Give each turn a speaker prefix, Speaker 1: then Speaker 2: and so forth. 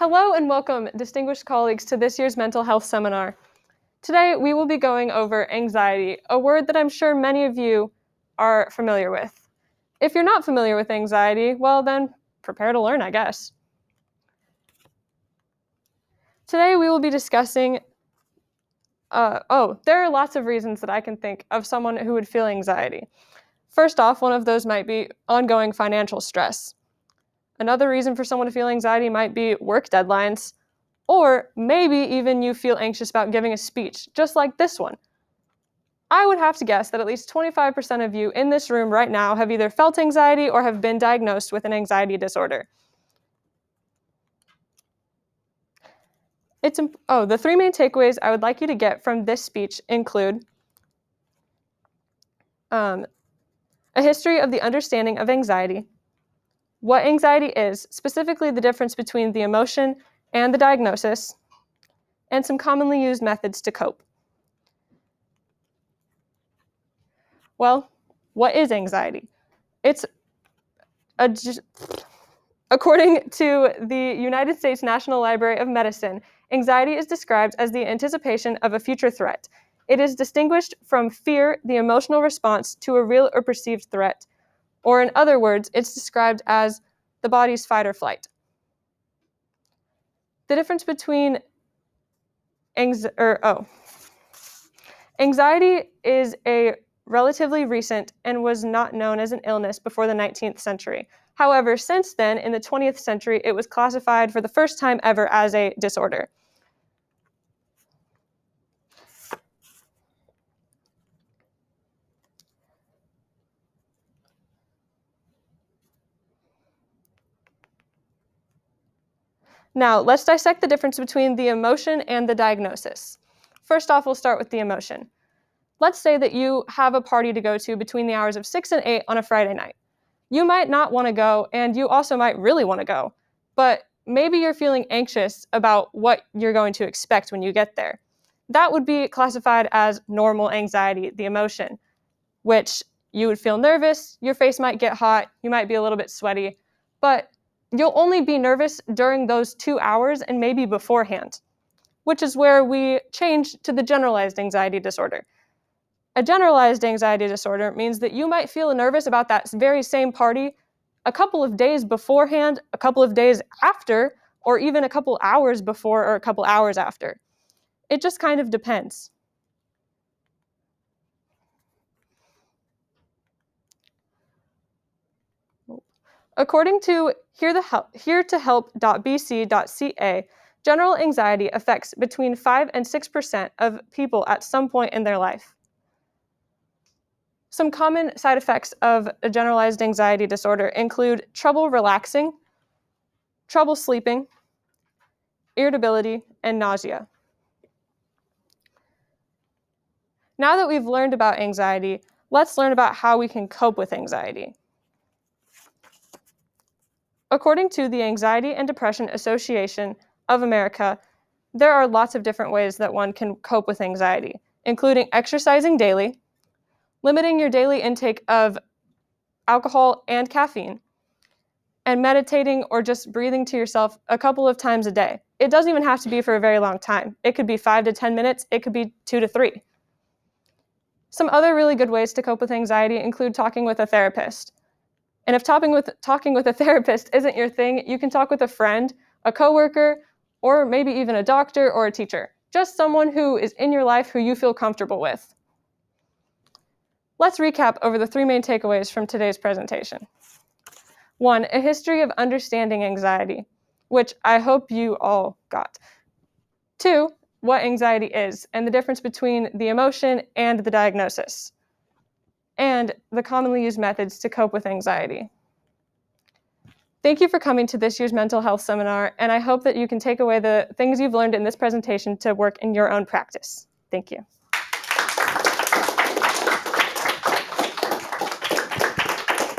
Speaker 1: Hello and welcome, distinguished colleagues, to this year's mental health seminar. Today, we will be going over anxiety, a word that I'm sure many of you are familiar with. If you're not familiar with anxiety, well then, prepare to learn, I guess. Today, we will be discussing, there are lots of reasons that I can think of someone who would feel anxiety. First off, one of those might be ongoing financial stress. Another reason for someone to feel anxiety might be work deadlines, or maybe even you feel anxious about giving a speech, just like this one. I would have to guess that at least 25% of you in this room right now have either felt anxiety or have been diagnosed with an anxiety disorder. The three main takeaways I would like you to get from this speech include a history of the understanding of anxiety, what anxiety is, specifically the difference between the emotion and the diagnosis, and some commonly used methods to cope. Well, what is anxiety? According to the United States National Library of Medicine, anxiety is described as the anticipation of a future threat. It is distinguished from fear, the emotional response to a real or perceived threat. Or in other words, it's described as the body's fight or flight. The difference between anxiety is a relatively recent and was not known as an illness before the 19th century. However, since then, in the 20th century, it was classified for the first time ever as a disorder. Now, let's dissect the difference between the emotion and the diagnosis. First off, we'll start with the emotion. Let's say that you have a party to go to between the hours of 6 and 8 on a Friday night. You might not want to go, and you also might really want to go, but maybe you're feeling anxious about what you're going to expect when you get there. That would be classified as normal anxiety, the emotion, which you would feel nervous, your face might get hot, you might be a little bit sweaty, but you'll only be nervous during those 2 hours and maybe beforehand, which is where we change to the generalized anxiety disorder. A generalized anxiety disorder means that you might feel nervous about that very same party a couple of days beforehand, a couple of days after, or even a couple hours before or a couple hours after. It just kind of depends. According to heretohelp.bc.ca, general anxiety affects between 5 and 6% of people at some point in their life. Some common side effects of a generalized anxiety disorder include trouble relaxing, trouble sleeping, irritability, and nausea. Now that we've learned about anxiety, let's learn about how we can cope with anxiety. According to the Anxiety and Depression Association of America, there are lots of different ways that one can cope with anxiety, including exercising daily, limiting your daily intake of alcohol and caffeine, and meditating or just breathing to yourself a couple of times a day. It doesn't even have to be for a very long time. It could be 5 to 10 minutes. It could be 2 to 3. Some other really good ways to cope with anxiety include talking with a therapist. And if talking with a therapist isn't your thing, you can talk with a friend, a coworker, or maybe even a doctor or a teacher. Just someone who is in your life who you feel comfortable with. Let's recap over the 3 main takeaways from today's presentation. 1, a history of understanding anxiety, which I hope you all got. 2, what anxiety is and the difference between the emotion and the diagnosis, and the commonly used methods to cope with anxiety. Thank you for coming to this year's mental health seminar, and I hope that you can take away the things you've learned in this presentation to work in your own practice. Thank you.